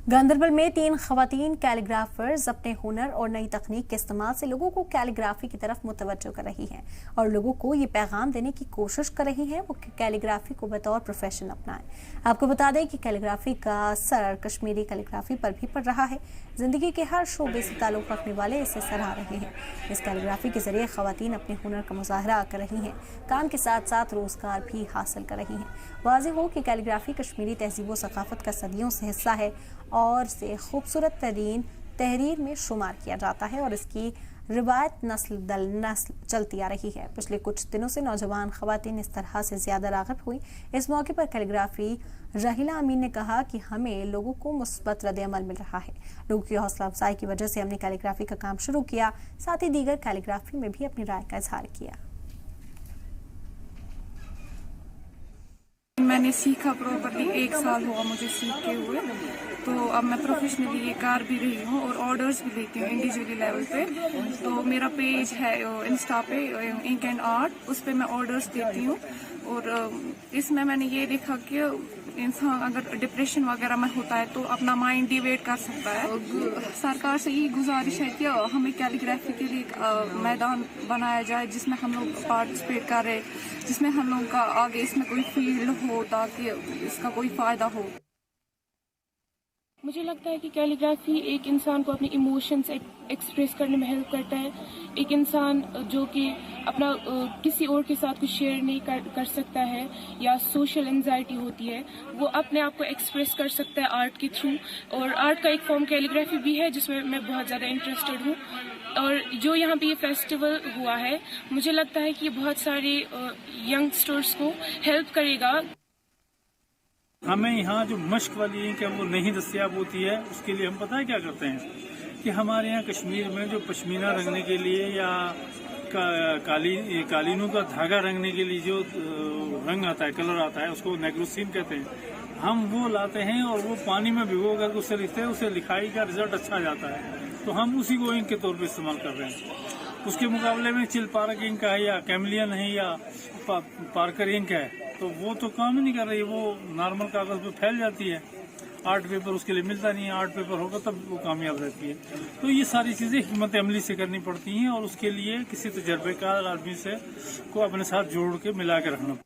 गांदरबल में 3 खवातीन कैलीग्राफर्स अपने हुनर और नई तकनीक के इस्तेमाल से लोगों को कैलीग्राफी की तरफ मुतवज्जो कर रही हैं और लोगों को ये पैगाम देने की कोशिश कर रही हैं वो कैलीग्राफी को बतौर प्रोफेशन अपनाएं। आपको बता दें कि कैलीग्राफी का असर कश्मीरी कैलीग्राफी पर भी पड़ रहा है। जिंदगी के हर शोबे से ताल्लुक रखने वाले इसे सराह रहे हैं। इस कैलीग्राफी के जरिए खवातीन अपने हुनर का मुजाहरा कर रही हैं, काम के साथ साथ रोजगार भी हासिल कर रही हैं। वाज़ेह हो कि कैलीग्राफी कश्मीरी तहजीब व सकाफत का सदियों से हिस्सा है और से खूबसूरत तरीन तहरीर में शुमार किया जाता है और इसकी रिवायत नस्ल दर नस्ल चलती आ रही है। पिछले कुछ दिनों से नौजवान खवातीन इस तरह से ज्यादा राग़िब हुई। इस मौके पर कैलीग्राफी रहीला अमीन ने कहा कि हमें लोगों को मुस्बत रद्द-ए-अमल मिल रहा है। लोगों की हौसला अफजाई की वजह से हमने कैलीग्राफी का काम शुरू किया, साथ ही दीगर कैलीग्राफी में भी अपनी राय का इजहार किया। मैंने सीखा प्रॉपर्ली, 1 साल हुआ मुझे सीखते हुए, तो अब मैं प्रोफेशनली ये कर भी रही हूँ और ऑर्डर्स भी लेती हूँ इंडिविजुअली लेवल पे। तो मेरा पेज है इंस्टा पे इंक एंड आर्ट, उस पे मैं ऑर्डर्स देती हूँ। और इसमें मैंने ये देखा कि इंसान अगर डिप्रेशन वगैरह में होता है तो अपना माइंड डिवेट कर सकता है। सरकार से यही गुजारिश है कि हमें कैलीग्राफी के लिए मैदान बनाया जाए जिसमें हम लोग पार्टिसिपेट करें, जिसमें हम लोग का आगे इसमें कोई फील्ड हो ताकि इसका कोई फ़ायदा हो। मुझे लगता है कि कैलीग्राफी एक इंसान को अपने इमोशंस एक्सप्रेस करने में हेल्प करता है। एक इंसान जो कि अपना किसी और के साथ कुछ शेयर नहीं कर सकता है या सोशल एंजाइटी होती है, वो अपने आप को एक्सप्रेस कर सकता है आर्ट के थ्रू। और आर्ट का एक फॉर्म कैलीग्राफी भी है जिसमें मैं बहुत ज़्यादा इंटरेस्टेड हूँ। और जो यहाँ पे ये फेस्टिवल हुआ है, मुझे लगता है कि ये बहुत सारे यंगस्टर्स को हेल्प करेगा। हमें यहाँ जो मश्क वाली इंक है वो नहीं दस्तियाब होती है। उसके लिए हम पता है क्या करते हैं कि हमारे यहाँ कश्मीर में जो पश्मीना रंगने के लिए या कालीनों का धागा रंगने के लिए जो रंग आता है, कलर आता है, उसको नेग्रोसिन कहते हैं। हम वो लाते हैं और वो पानी में भिगो कर उससे लिखते हैं, उससे लिखाई का रिजल्ट अच्छा आ जाता है। तो हम उसी को इंक के तौर पर इस्तेमाल कर रहे हैं। उसके मुकाबले में चिल पार्क इंक है या कैमलियन है या पार्कर इंक है, तो वो तो काम ही नहीं कर रही। वो नॉर्मल कागज पे फैल जाती है। आर्ट पेपर उसके लिए मिलता नहीं है। आर्ट पेपर होगा तब वो कामयाब रहती है। तो ये सारी चीजें हिम्मत अमली से करनी पड़ती हैं और उसके लिए किसी तजर्बेकार आदमी से को अपने साथ जोड़ के मिला के रखना।